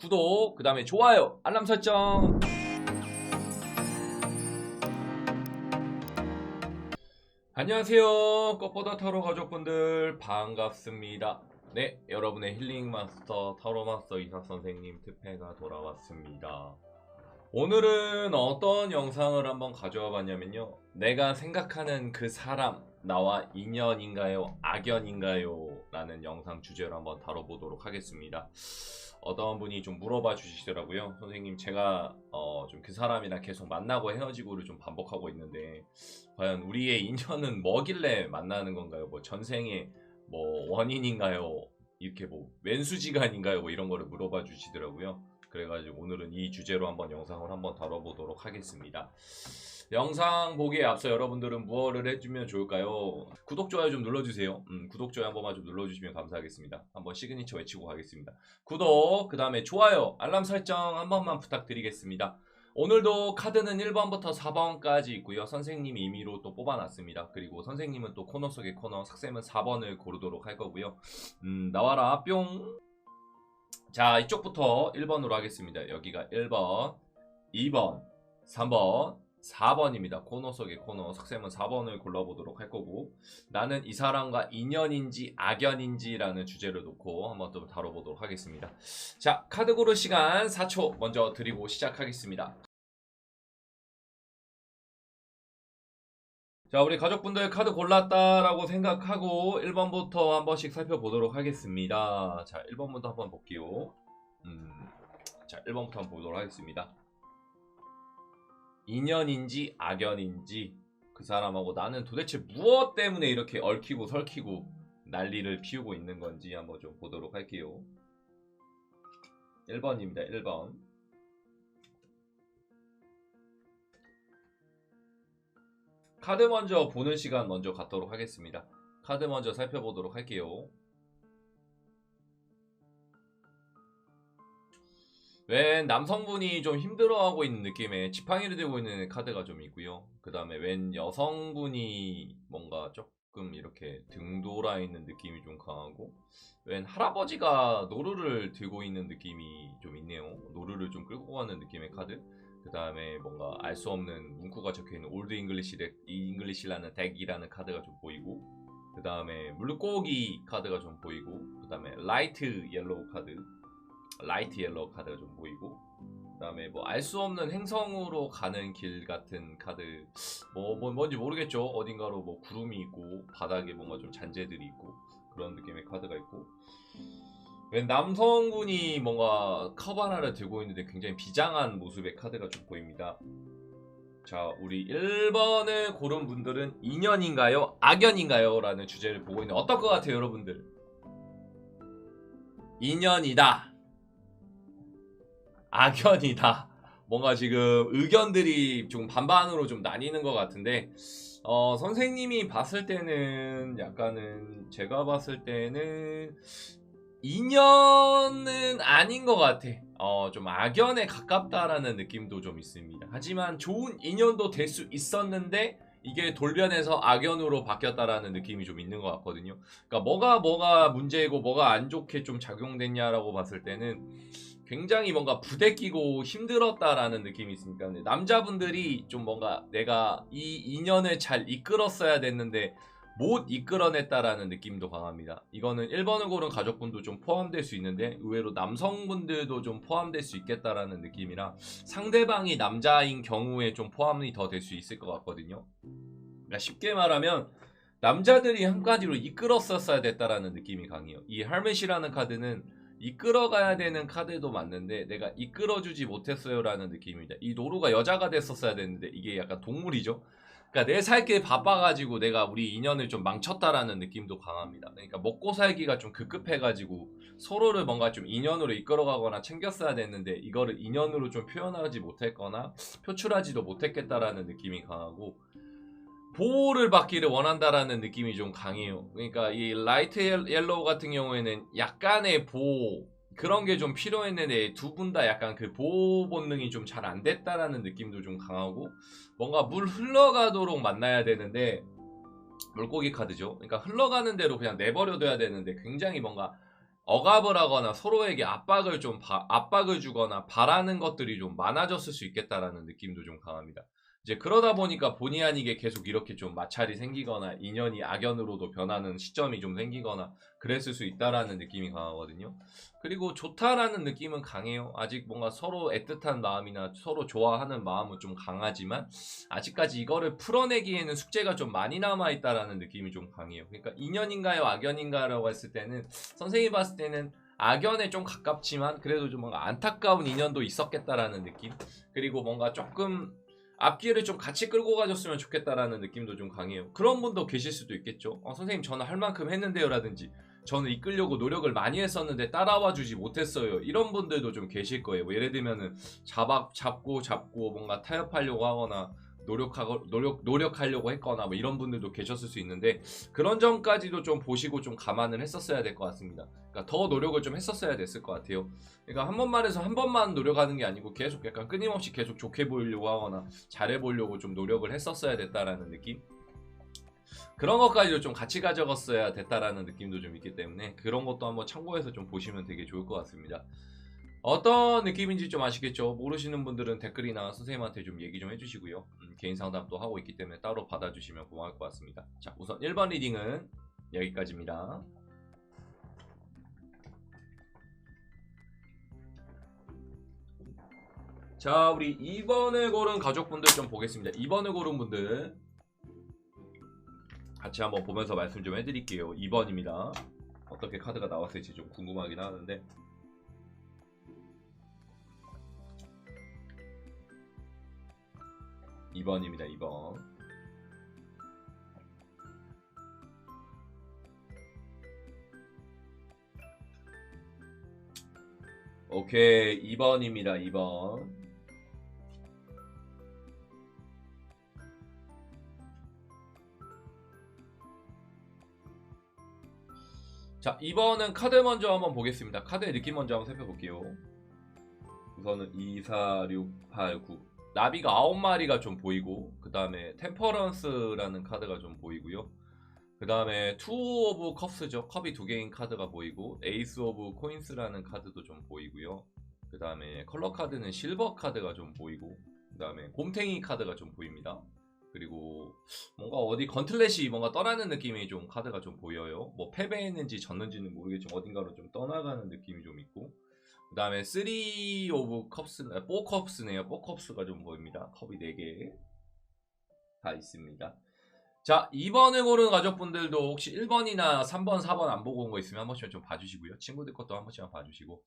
구독, 그 다음에 좋아요, 알람 설정. 안녕하세요. 꽃보다 타로 가족분들 반갑습니다. 네, 여러분의 힐링 마스터 타로 마스터 이삭 선생님 특패가 돌아왔습니다. 오늘은 어떤 영상을 한번 가져와 봤냐면요, 내가 생각하는 그 사람 나와 인연인가요 악연인가요 라는 영상 주제로 한번 다뤄보도록 하겠습니다. 어떤 분이 좀 물어봐 주시더라고요. 선생님, 제가 좀 그 사람이랑 계속 만나고 헤어지고를 좀 반복하고 있는데 과연 우리의 인연은 뭐길래 만나는 건가요? 뭐 전생의 뭐 원인인가요? 이렇게 뭐 왼수지간인가요? 뭐 이런 거를 물어봐 주시더라고요. 그래가지고 오늘은 이 주제로 한번 영상을 한번 다뤄보도록 하겠습니다. 영상 보기에 앞서 여러분들은 무엇을 해주면 좋을까요? 구독, 좋아요 좀 눌러주세요. 구독, 좋아요 한 번만 좀 눌러주시면 감사하겠습니다. 한번 시그니처 외치고 가겠습니다. 구독, 그 다음에 좋아요, 알람 설정 한 번만 부탁드리겠습니다. 오늘도 카드는 1번부터 4번까지 있고요. 선생님이 임의로 또 뽑아놨습니다. 그리고 선생님은 또 코너 속의 코너, 삭쌤은 4번을 고르도록 할 거고요. 나와라 뿅. 자, 이쪽부터 1번으로 하겠습니다. 여기가 1번, 2번, 3번, 4번입니다. 코너 속의 코너, 삭쌤은 4번을 골라보도록 할 거고, 나는 이 사람과 인연인지 악연인지 라는 주제를 놓고 한번 또 다뤄보도록 하겠습니다. 자, 카드 고를 시간 4초 먼저 드리고 시작하겠습니다. 자, 우리 가족분들 카드 골랐다라고 생각하고 1번부터 한 번씩 살펴보도록 하겠습니다. 자, 1번부터 한번 볼게요. 자, 1번부터 한번 보도록 하겠습니다. 인연인지 악연인지, 그 사람하고 나는 도대체 무엇 때문에 이렇게 얽히고 설키고 난리를 피우고 있는 건지 한번 좀 보도록 할게요. 1번입니다. 1번. 카드 먼저 보는 시간 먼저 갖도록 하겠습니다. 카드 먼저 살펴보도록 할게요. 웬 남성분이 좀 힘들어하고 있는 느낌의 지팡이를 들고 있는 카드가 좀 있고요. 그 다음에 웬 여성분이 뭔가 조금 이렇게 등 돌아 있는 느낌이 좀 강하고, 웬 할아버지가 노루를 들고 있는 느낌이 좀 있네요. 노루를 좀 끌고 가는 느낌의 카드. 그 다음에 뭔가 알 수 없는 문구가 적혀있는 올드 잉글리시라는 덱이라는 카드가 좀 보이고, 그 다음에 물고기 카드가 좀 보이고, 그 다음에 라이트 옐로우 카드가 좀 보이고, 그 다음에 뭐 알 수 없는 행성으로 가는 길 같은 카드, 뭔지 모르겠죠. 어딘가로 뭐 구름이 있고 바닥에 뭔가 좀 잔재들이 있고 그런 느낌의 카드가 있고, 웬 남성분이 뭔가 카바나를 들고 있는데 굉장히 비장한 모습의 카드가 좀 보입니다. 자, 우리 1번을 고른 분들은 인연인가요 악연인가요 라는 주제를 보고 있는데 어떨 것 같아요 여러분들? 인연이다, 악연이다. 뭔가 지금 의견들이 좀 반반으로 좀 나뉘는 것 같은데, 선생님이 봤을 때는 약간은, 제가 봤을 때는 인연은 아닌 것 같아. 좀 악연에 가깝다라는 느낌도 좀 있습니다. 하지만 좋은 인연도 될 수 있었는데 이게 돌변해서 악연으로 바뀌었다라는 느낌이 좀 있는 것 같거든요. 그러니까 뭐가 문제고 뭐가 안 좋게 좀 작용됐냐라고 봤을 때는 굉장히 뭔가 부대끼고 힘들었다라는 느낌이 있으니까, 남자분들이 좀 뭔가 내가 이 인연을 잘 이끌었어야 됐는데 못 이끌어냈다라는 느낌도 강합니다. 이거는 1번을 고른 가족분도 좀 포함될 수 있는데 의외로 남성분들도 좀 포함될 수 있겠다라는 느낌이라 상대방이 남자인 경우에 좀 포함이 더 될 수 있을 것 같거든요. 그러니까 쉽게 말하면 남자들이 한 가지로 이끌었었어야 됐다라는 느낌이 강해요. 이 헬멧이라는 카드는 이끌어가야 되는 카드도 맞는데 내가 이끌어주지 못했어요 라는 느낌입니다. 이 노루가 여자가 됐었어야 됐는데 이게 약간 동물이죠. 그러니까 내 살 길 바빠가지고 내가 우리 인연을 좀 망쳤다라는 느낌도 강합니다. 그러니까 먹고 살기가 좀 급급해가지고 서로를 뭔가 좀 인연으로 이끌어가거나 챙겼어야 됐는데 이거를 인연으로 좀 표현하지 못했거나 표출하지도 못했겠다라는 느낌이 강하고, 보호를 받기를 원한다라는 느낌이 좀 강해요. 그러니까 이 라이트 옐로우 같은 경우에는 약간의 보호, 그런 게 좀 필요했는데 두 분 다 약간 그 보호 본능이 좀 잘 안 됐다라는 느낌도 좀 강하고, 뭔가 물 흘러가도록 만나야 되는데, 물고기 카드죠. 그러니까 흘러가는 대로 그냥 내버려둬야 되는데 굉장히 뭔가 억압을 하거나 서로에게 압박을 주거나 바라는 것들이 좀 많아졌을 수 있겠다라는 느낌도 좀 강합니다. 이제 그러다 보니까 본의 아니게 계속 이렇게 좀 마찰이 생기거나 인연이 악연으로도 변하는 시점이 좀 생기거나 그랬을 수 있다라는 느낌이 강하거든요. 그리고 좋다라는 느낌은 강해요. 아직 뭔가 서로 애틋한 마음이나 서로 좋아하는 마음은 좀 강하지만 아직까지 이거를 풀어내기에는 숙제가 좀 많이 남아있다라는 느낌이 좀 강해요. 그러니까 인연인가요 악연인가라고 했을 때는 선생님이 봤을 때는 악연에 좀 가깝지만 그래도 좀 뭔가 안타까운 인연도 있었겠다라는 느낌. 그리고 뭔가 조금 앞길을 좀 같이 끌고 가줬으면 좋겠다라는 느낌도 좀 강해요. 그런 분도 계실 수도 있겠죠. 선생님 저는 할 만큼 했는데요 라든지 저는 이끌려고 노력을 많이 했었는데 따라와 주지 못했어요. 이런 분들도 좀 계실 거예요. 뭐 예를 들면은 잡고 뭔가 타협하려고 하거나 노력하려고 했거나 뭐 이런 분들도 계셨을 수 있는데 그런 점까지도 좀 보시고 좀 감안을 했었어야 될 것 같습니다. 그러니까 더 노력을 좀 했었어야 됐을 것 같아요. 그러니까 한 번만 해서 한 번만 노력하는 게 아니고 계속 약간 끊임없이 계속 좋게 보이려고 하거나 잘해 보려고 좀 노력을 했었어야 됐다라는 느낌? 그런 것까지도 좀 같이 가져갔어야 됐다라는 느낌도 좀 있기 때문에 그런 것도 한번 참고해서 좀 보시면 되게 좋을 것 같습니다. 어떤 느낌인지 좀 아시겠죠? 모르시는 분들은 댓글이나 선생님한테 좀 얘기 좀 해주시고요. 개인 상담도 하고 있기 때문에 따로 받아주시면 고마울 것 같습니다. 자, 우선 1번 리딩은 여기까지입니다. 자, 우리 2번을 고른 가족분들 좀 보겠습니다. 2번을 고른 분들 같이 한번 보면서 말씀 좀 해드릴게요. 2번입니다. 어떻게 카드가 나왔을지 좀 궁금하긴 하는데 2번입니다. 2번. 오케이. 2번입니다. 2번. 자, 2번은 카드 먼저 한번 보겠습니다. 카드의 느낌 먼저 한번 살펴볼게요. 우선은 2, 4, 6, 8, 9 나비가 9마리가 좀 보이고 그 다음에 템퍼런스라는 카드가 좀 보이고요. 그 다음에 투 오브 컵스죠. 컵이 2개인 카드가 보이고 에이스 오브 코인스라는 카드도 좀 보이고요. 그 다음에 컬러 카드는 실버 카드가 좀 보이고 그 다음에 곰탱이 카드가 좀 보입니다. 그리고 뭔가 어디 건틀렛이 뭔가 떠나는 느낌이 좀 카드가 좀 보여요. 뭐 패배했는지 졌는지는 모르겠지만 어딘가로 좀 떠나가는 느낌이 좀 있고 그 다음에 3 오브 컵스, 4 컵스네요. 4 컵스가 좀 보입니다. 컵이 4개 다 있습니다. 자, 2번을 고른 가족분들도 혹시 1번이나 3번, 4번 안 보고 온 거 있으면 한 번씩 좀 봐주시고요. 친구들 것도 한 번씩만 봐주시고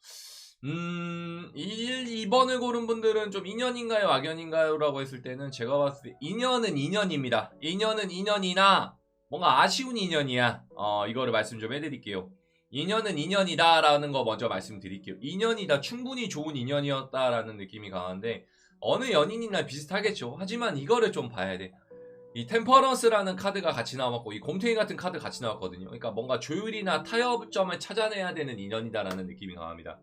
2번을 고른 분들은 좀 인연인가요? 악연인가요? 라고 했을 때는 제가 봤을 때 인연은 인연입니다. 인연은 인연이나 뭔가 아쉬운 인연이야. 이거를 말씀 좀 해드릴게요. 인연은 인연이다 라는 거 먼저 말씀드릴게요. 인연이다. 충분히 좋은 인연이었다 라는 느낌이 강한데 어느 연인이나 비슷하겠죠. 하지만 이거를 좀 봐야 돼. 이 템퍼런스라는 카드가 같이 나왔고 이 곰탱이 같은 카드 같이 나왔거든요. 그러니까 뭔가 조율이나 타협점을 찾아내야 되는 인연이다라는 느낌이 강합니다.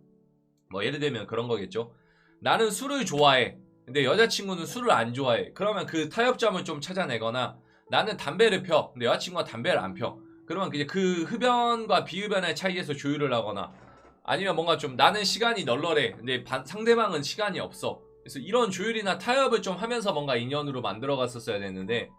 뭐 예를 들면 그런 거겠죠. 나는 술을 좋아해. 근데 여자친구는 술을 안 좋아해. 그러면 그 타협점을 좀 찾아내거나 나는 담배를 펴. 근데 여자친구가 담배를 안 펴. 그러면 이제 그 흡연과 비흡연의 차이에서 조율을 하거나 아니면 뭔가 좀 나는 시간이 널널해. 근데 상대방은 시간이 없어. 그래서 이런 조율이나 타협을 좀 하면서 뭔가 인연으로 만들어 갔었어야 됐는데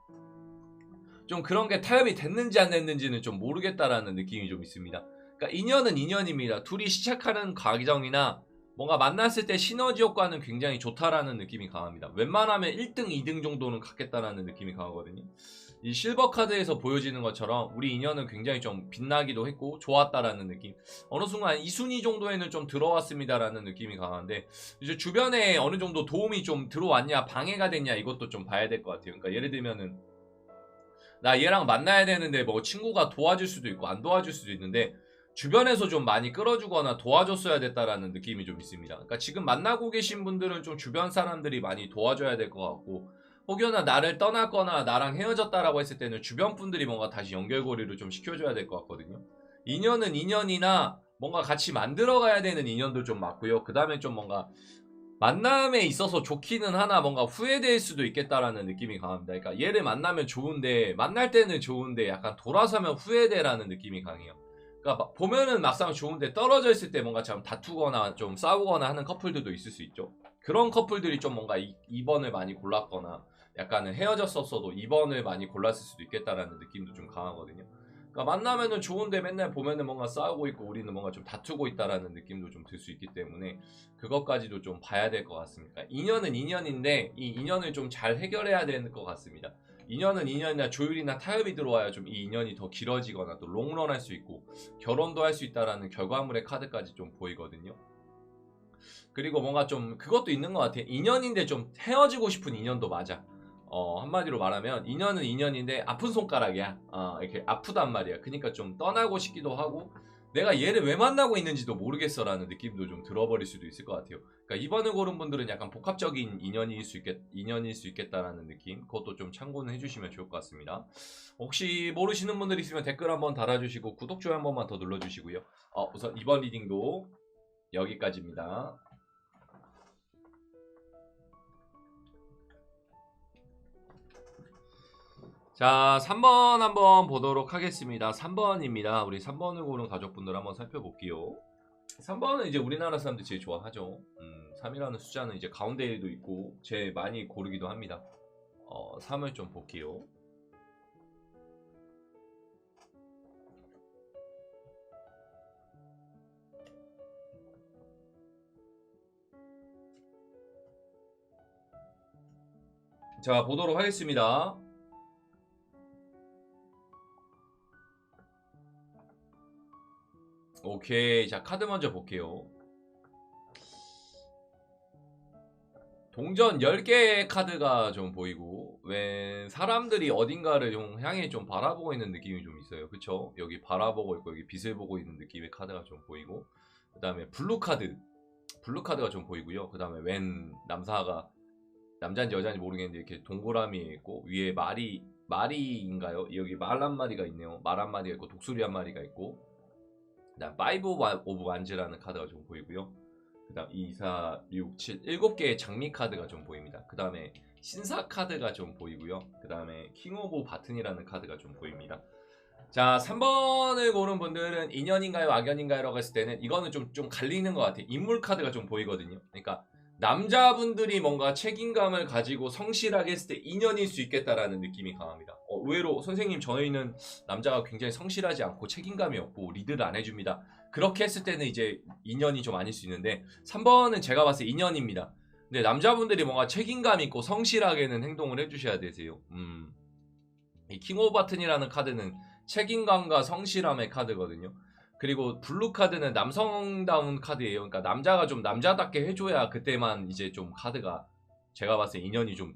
좀 그런 게 타협이 됐는지 안 됐는지는 좀 모르겠다라는 느낌이 좀 있습니다. 그러니까 인연은 인연입니다. 둘이 시작하는 과정이나 뭔가 만났을 때 시너지 효과는 굉장히 좋다라는 느낌이 강합니다. 웬만하면 1등, 2등 정도는 갖겠다라는 느낌이 강하거든요. 이 실버 카드에서 보여지는 것처럼 우리 인연은 굉장히 좀 빛나기도 했고 좋았다라는 느낌. 어느 순간 2순위 정도에는 좀 들어왔습니다라는 느낌이 강한데 이제 주변에 어느 정도 도움이 좀 들어왔냐 방해가 됐냐 이것도 좀 봐야 될 것 같아요. 그러니까 예를 들면은 나 얘랑 만나야 되는데 뭐 친구가 도와줄 수도 있고 안 도와줄 수도 있는데 주변에서 좀 많이 끌어주거나 도와줬어야 됐다라는 느낌이 좀 있습니다. 그러니까 지금 만나고 계신 분들은 좀 주변 사람들이 많이 도와줘야 될 것 같고 혹여나 나를 떠났거나 나랑 헤어졌다라고 했을 때는 주변 분들이 뭔가 다시 연결고리를 좀 시켜줘야 될 것 같거든요. 인연은 인연이나 뭔가 같이 만들어가야 되는 인연도 좀 맞고요. 그 다음에 좀 뭔가 만남에 있어서 좋기는 하나 뭔가 후회될 수도 있겠다라는 느낌이 강합니다. 그러니까 얘를 만나면 좋은데 만날 때는 좋은데 약간 돌아서면 후회돼라는 느낌이 강해요. 그러니까 보면은 막상 좋은데 떨어져 있을 때 뭔가 참 다투거나 좀 싸우거나 하는 커플들도 있을 수 있죠. 그런 커플들이 좀 뭔가 2번을 많이 골랐거나 약간은 헤어졌었어도 2번을 많이 골랐을 수도 있겠다라는 느낌도 좀 강하거든요. 그러니까 만나면은 좋은데 맨날 보면은 뭔가 싸우고 있고 우리는 뭔가 좀 다투고 있다라는 느낌도 좀 들 수 있기 때문에 그것까지도 좀 봐야 될 것 같습니다. 인연은 인연인데 이 인연을 좀 잘 해결해야 되는 것 같습니다. 인연은 인연이나 조율이나 타협이 들어와야 좀 이 인연이 더 길어지거나 또 롱런 할 수 있고 결혼도 할 수 있다라는 결과물의 카드까지 좀 보이거든요. 그리고 뭔가 좀 그것도 있는 것 같아. 인연인데 좀 헤어지고 싶은 인연도 맞아. 한마디로 말하면 인연은 인연인데 아픈 손가락이야. 이렇게 아프단 말이야. 그러니까 좀 떠나고 싶기도 하고 내가 얘를 왜 만나고 있는지도 모르겠어라는 느낌도 좀 들어버릴 수도 있을 것 같아요. 그러니까 이번을 고른 분들은 약간 복합적인 인연일 수 있겠다라는 느낌. 그것도 좀 참고는 해주시면 좋을 것 같습니다. 혹시 모르시는 분들 있으면 댓글 한번 달아주시고 구독, 좋아요 한 번만 더 눌러주시고요. 우선 이번 리딩도 여기까지입니다. 자, 3번 한번 보도록 하겠습니다. 3번입니다. 우리 3번을 고른 가족분들 한번 살펴볼게요. 3번은 이제 우리나라 사람들이 제일 좋아하죠. 3이라는 숫자는 이제 가운데에도 있고 제일 많이 고르기도 합니다. 3을 좀 볼게요. 자, 보도록 하겠습니다. 오케이. 자, 카드 먼저 볼게요. 동전 10개의 카드가 좀 보이고 왜 사람들이 어딘가를 좀 향해 좀 바라보고 있는 느낌이 좀 있어요. 그쵸? 여기 바라보고 있고 여기 빛을 보고 있는 느낌의 카드가 좀 보이고 그 다음에 블루 카드가 좀 보이고요. 그 다음에 웬 남사가 남자인지 여자인지 모르겠는데 이렇게 동그라미에 있고 위에 말이인가요? 여기 말 한 마리가 있네요. 말 한 마리가 있고 독수리 한 마리가 있고 그다음 5 오브 완즈라는 카드가 좀 보이고요. 그 다음 2, 4, 6, 7 7개의 장미 카드가 좀 보입니다. 그 다음에 신사 카드가 좀 보이고요. 그 다음에 킹 오브 바튼이라는 카드가 좀 보입니다. 자, 3번을 고른 분들은 인연인가요 악연인가요 라고 했을 때는 이거는 좀 갈리는 것 같아요. 인물 카드가 좀 보이거든요. 그러니까 남자분들이 뭔가 책임감을 가지고 성실하게 했을 때 인연일 수 있겠다라는 느낌이 강합니다. 의외로 선생님 저희는 남자가 굉장히 성실하지 않고 책임감이 없고 리드를 안 해줍니다. 그렇게 했을 때는 이제 인연이 좀 아닐 수 있는데 3번은 제가 봤을 때 인연입니다. 근데 남자분들이 뭔가 책임감 있고 성실하게는 행동을 해주셔야 되세요. 이 킹 오브 바튼이라는 카드는 책임감과 성실함의 카드거든요. 그리고 블루 카드는 남성다운 카드예요. 그러니까 남자가 좀 남자답게 해줘야 그때만 이제 좀 카드가 제가 봤을 때 인연이 좀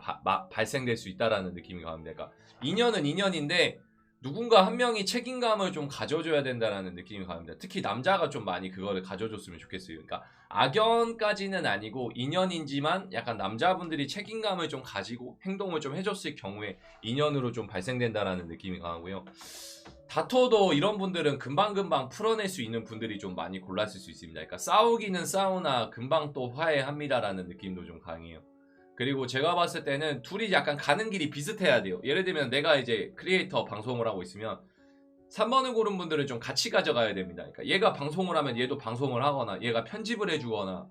발생될 수 있다라는 느낌이 강합니다. 그러니까 인연은 인연인데 누군가 한 명이 책임감을 좀 가져줘야 된다라는 느낌이 강합니다. 특히 남자가 좀 많이 그거를 가져줬으면 좋겠어요. 그러니까 악연까지는 아니고 인연이지만 약간 남자분들이 책임감을 좀 가지고 행동을 좀 해줬을 경우에 인연으로 좀 발생된다라는 느낌이 강하고요. 다퉈도 이런 분들은 금방금방 풀어낼 수 있는 분들이 좀 많이 골랐을 수 있습니다. 그러니까 싸우기는 싸우나 금방 또 화해합니다라는 느낌도 좀 강해요. 그리고 제가 봤을 때는 둘이 약간 가는 길이 비슷해야 돼요. 예를 들면 내가 이제 크리에이터 방송을 하고 있으면 3번을 고른 분들은 좀 같이 가져가야 됩니다. 그러니까 얘가 방송을 하면 얘도 방송을 하거나 얘가 편집을 해주거나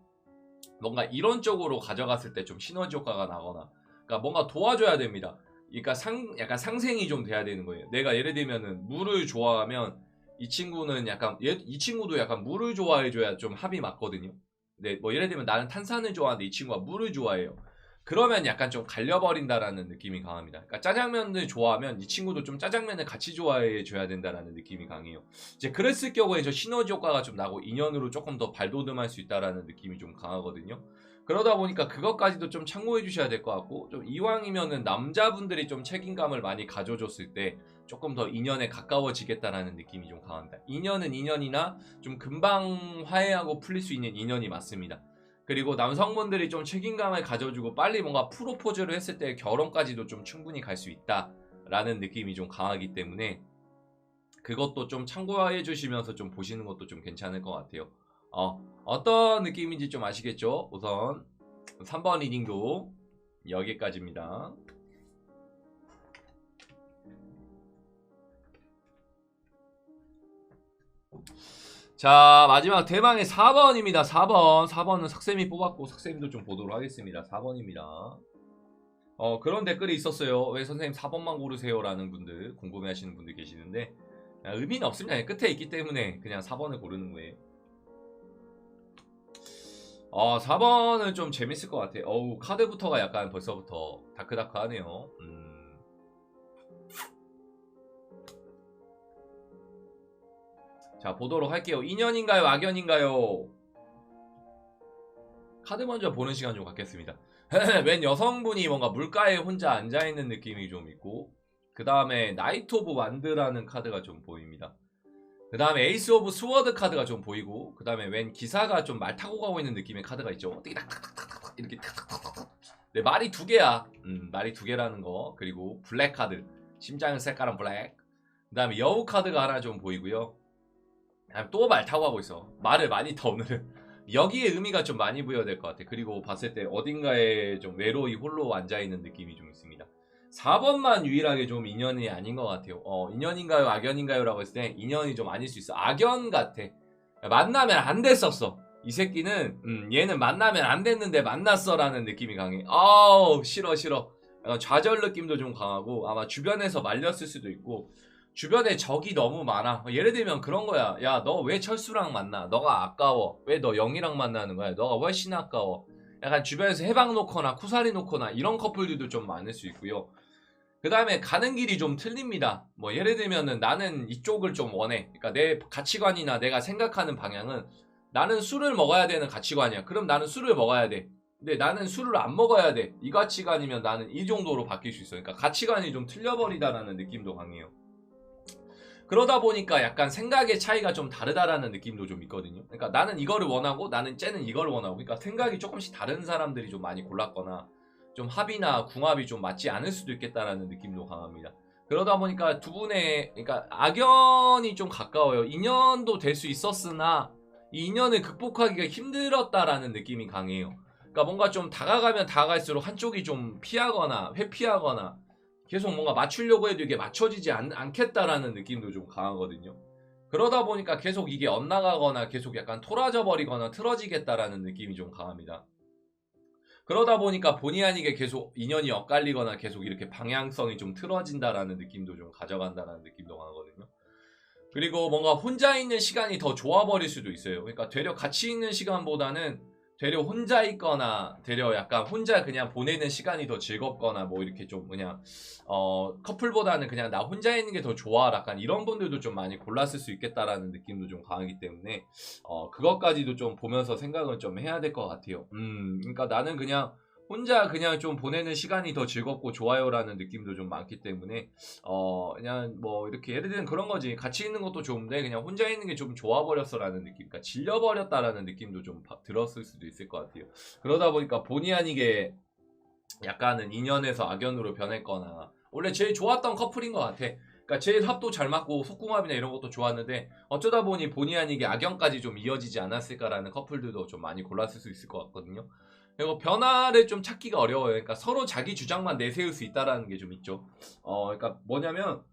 뭔가 이런 쪽으로 가져갔을 때 좀 시너지 효과가 나거나 그러니까 뭔가 도와줘야 됩니다. 그러니까 약간 상생이 좀 돼야 되는 거예요. 내가 예를 들면은 물을 좋아하면 이 친구는 약간 이 친구도 약간 물을 좋아해줘야 좀 합이 맞거든요. 근데 뭐 예를 들면 나는 탄산을 좋아하는데 이 친구가 물을 좋아해요. 그러면 약간 좀 갈려버린다라는 느낌이 강합니다. 그러니까 짜장면을 좋아하면 이 친구도 좀 짜장면을 같이 좋아해줘야 된다라는 느낌이 강해요. 이제 그랬을 경우에 저 시너지 효과가 좀 나고 인연으로 조금 더 발돋움할 수 있다라는 느낌이 좀 강하거든요. 그러다 보니까 그것까지도 좀 참고해 주셔야 될 것 같고 좀 이왕이면은 남자분들이 좀 책임감을 많이 가져줬을 때 조금 더 인연에 가까워지겠다라는 느낌이 좀 강합니다. 인연은 인연이나 좀 금방 화해하고 풀릴 수 있는 인연이 맞습니다. 그리고 남성분들이 좀 책임감을 가져주고 빨리 뭔가 프로포즈를 했을 때 결혼까지도 좀 충분히 갈 수 있다라는 느낌이 좀 강하기 때문에 그것도 좀 참고해 주시면서 좀 보시는 것도 좀 괜찮을 것 같아요. 어떤 느낌인지 좀 아시겠죠? 우선 3번 리딩도 여기까지입니다. 자, 마지막 대망의 4번입니다. 4번은 석쌤이 뽑았고 석쌤도 좀 보도록 하겠습니다. 4번입니다. 그런 댓글이 있었어요. 왜 선생님 4번만 고르세요? 라는 분들, 궁금해 하시는 분들 계시는데 의미는 없습니다. 그냥 끝에 있기 때문에 그냥 4번을 고르는 거예요. 4번은 좀 재밌을 것 같아. 어우, 카드부터가 약간 벌써부터 다크다크하네요. 자, 보도록 할게요. 인연인가요? 악연인가요? 카드 먼저 보는 시간 좀 갖겠습니다. 웬 여성분이 뭔가 물가에 혼자 앉아있는 느낌이 좀 있고, 그 다음에 나이트 오브 완드라는 카드가 좀 보입니다. 그 다음에 에이스 오브 스워드 카드가 좀 보이고, 그 다음에 웬 기사가 좀 말 타고 가고 있는 느낌의 카드가 있죠. 이렇게 네, 말이 두 개야. 말이 두 개라는 거. 그리고 블랙 카드, 심장은 색깔은 블랙. 그 다음에 여우 카드가 하나 좀 보이고요. 또 말 타고 가고 있어. 말을 많이 타 오늘은. 여기에 의미가 좀 많이 부여될 것 같아. 그리고 봤을 때 어딘가에 좀 외로이 홀로 앉아있는 느낌이 좀 있습니다. 4번만 유일하게 좀 인연이 아닌 것 같아요. 인연인가요? 악연인가요? 라고 했을 때 인연이 좀 아닐 수 있어. 악연 같아. 만나면 안 됐었어. 이 새끼는 얘는 만나면 안 됐는데 만났어 라는 느낌이 강해. 아우 싫어. 좌절 느낌도 좀 강하고 아마 주변에서 말렸을 수도 있고 주변에 적이 너무 많아. 예를 들면 그런 거야. 야, 너 왜 철수랑 만나? 너가 아까워. 왜 너 영이랑 만나는 거야? 너가 훨씬 아까워. 약간 주변에서 해방 놓거나 쿠사리 놓거나 이런 커플들도 좀 많을 수 있고요. 그 다음에 가는 길이 좀 틀립니다. 뭐 예를 들면은 나는 이쪽을 좀 원해. 그러니까 내 가치관이나 내가 생각하는 방향은 나는 술을 먹어야 되는 가치관이야. 그럼 나는 술을 먹어야 돼. 근데 나는 술을 안 먹어야 돼. 이 가치관이면 나는 이 정도로 바뀔 수 있어. 그러니까 가치관이 좀 틀려버리다라는 느낌도 강해요. 그러다 보니까 약간 생각의 차이가 좀 다르다라는 느낌도 좀 있거든요. 그러니까 나는 이거를 원하고 나는 쟤는 이걸 원하고 그러니까 생각이 조금씩 다른 사람들이 좀 많이 골랐거나 좀 합이나 궁합이 좀 맞지 않을 수도 있겠다라는 느낌도 강합니다. 그러다 보니까 두 분의 그러니까 악연이 좀 가까워요. 인연도 될 수 있었으나 이 인연을 극복하기가 힘들었다라는 느낌이 강해요. 그러니까 뭔가 좀 다가가면 다가갈수록 한쪽이 좀 피하거나 회피하거나 계속 뭔가 맞추려고 해도 이게 맞춰지지 않겠다라는 느낌도 좀 강하거든요. 그러다 보니까 계속 이게 엇나가거나 계속 약간 토라져 버리거나 틀어지겠다라는 느낌이 좀 강합니다. 그러다 보니까 본의 아니게 계속 인연이 엇갈리거나 계속 이렇게 방향성이 좀 틀어진다라는 느낌도 좀 가져간다라는 느낌도 강하거든요. 그리고 뭔가 혼자 있는 시간이 더 좋아버릴 수도 있어요. 그러니까 되려 같이 있는 시간보다는 되려 혼자 있거나 되려 약간 혼자 그냥 보내는 시간이 더 즐겁거나 뭐 이렇게 좀 그냥 커플보다는 그냥 나 혼자 있는 게 더 좋아 약간 이런 분들도 좀 많이 골랐을 수 있겠다라는 느낌도 좀 강하기 때문에 그것까지도 좀 보면서 생각을 좀 해야 될 것 같아요. 그러니까 나는 그냥 혼자 그냥 좀 보내는 시간이 더 즐겁고 좋아요라는 느낌도 좀 많기 때문에 그냥 뭐 이렇게 예를 들면 그런 거지. 같이 있는 것도 좋은데 그냥 혼자 있는 게 좀 좋아버렸어라는 느낌, 그러니까 질려버렸다라는 느낌도 좀 들었을 수도 있을 것 같아요. 그러다 보니까 본의 아니게 약간은 인연에서 악연으로 변했거나 원래 제일 좋았던 커플인 것 같아. 그러니까 제일 합도 잘 맞고 속궁합이나 이런 것도 좋았는데 어쩌다 보니 본의 아니게 악연까지 좀 이어지지 않았을까라는 커플들도 좀 많이 골랐을 수 있을 것 같거든요. 그리고 변화를 좀 찾기가 어려워요. 그러니까 서로 자기 주장만 내세울 수 있다라는 게 좀 있죠. 그러니까 뭐냐면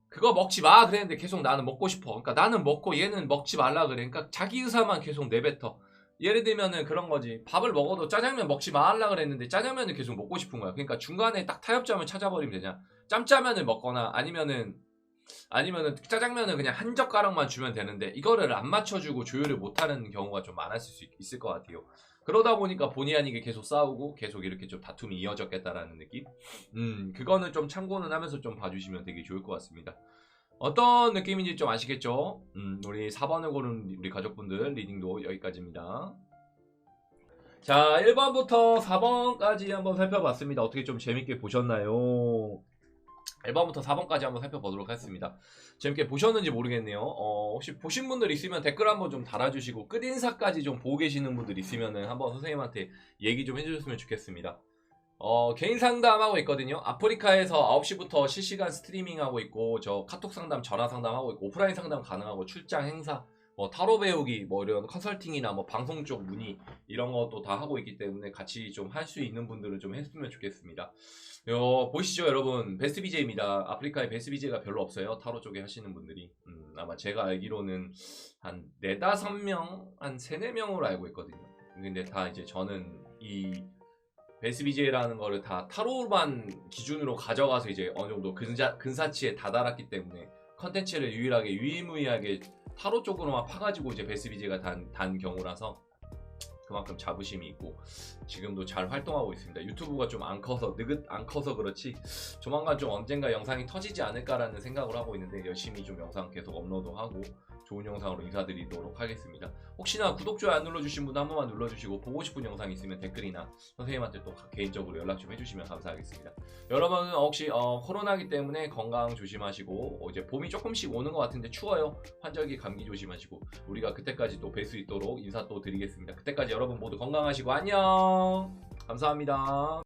그거 먹지 마 그랬는데 계속 나는 먹고 싶어. 그러니까 나는 먹고 얘는 먹지 말라 그래. 그러니까 자기 의사만 계속 내뱉어. 예를 들면은 그런 거지. 밥을 먹어도 짜장면 먹지 말라 그랬는데 짜장면을 계속 먹고 싶은 거야. 그러니까 중간에 딱 타협점을 찾아버리면 되냐. 짬짜면을 먹거나 아니면은 짜장면을 그냥 한 젓가락만 주면 되는데 이거를 안 맞춰주고 조율을 못하는 경우가 좀 많았을 수 있을 것 같아요. 그러다 보니까 본의 아니게 계속 싸우고 계속 이렇게 좀 다툼이 이어졌겠다라는 느낌? 그거는 좀 참고는 하면서 좀 봐주시면 되게 좋을 것 같습니다. 어떤 느낌인지 좀 아시겠죠? 우리 4번을 고른 우리 가족분들 리딩도 여기까지입니다. 자, 1번부터 4번까지 한번 살펴봤습니다. 어떻게 좀 재밌게 보셨나요? 1번부터 4번까지 한번 살펴보도록 하겠습니다. 재밌게 보셨는지 모르겠네요. 혹시 보신 분들 있으면 댓글 한번 좀 달아주시고 끝인사까지 좀 보고 계시는 분들 있으면은 한번 선생님한테 얘기 좀 해주셨으면 좋겠습니다. 개인 상담하고 있거든요. 아프리카에서 9시부터 실시간 스트리밍하고 있고 저 카톡 상담, 전화 상담하고 있고 오프라인 상담 가능하고 출장 행사 타로 배우기, 뭐 이런 컨설팅이나 뭐 방송 쪽 문의 이런 것도 다 하고 있기 때문에 같이 좀 할 수 있는 분들은 좀 했으면 좋겠습니다. 보시죠 여러분, 베스트 BJ입니다. 아프리카에 베스트 BJ가 별로 없어요. 타로 쪽에 하시는 분들이. 아마 제가 알기로는 한 4, 5명, 한 3, 4명으로 알고 있거든요. 근데 다 이제 저는 이 베스트 BJ라는 거를 다 타로만 기준으로 가져가서 이제 어느 정도 근사치에 다다랐기 때문에 컨텐츠를 유일무이하게 타로 쪽으로만 파가지고 이제 베스트 BJ가 단 경우라서 그만큼 자부심이 있고 지금도 잘 활동하고 있습니다. 유튜브가 좀 안 커서 느긋 안 커서 그렇지 조만간 좀 언젠가 영상이 터지지 않을까라는 생각을 하고 있는데 열심히 좀 영상 계속 업로드하고 좋은 영상으로 인사드리도록 하겠습니다. 혹시나 구독, 좋아요 안 눌러주신 분 한 번만 눌러주시고 보고 싶은 영상 있으면 댓글이나 선생님한테 또 개인적으로 연락 좀 해주시면 감사하겠습니다. 여러분은 혹시 코로나기 때문에 건강 조심하시고 이제 봄이 조금씩 오는 것 같은데 추워요. 환절기 감기 조심하시고 우리가 그때까지 또 뵐 수 있도록 인사 또 드리겠습니다. 그때까지 여러분 모두 건강하시고 안녕. 감사합니다.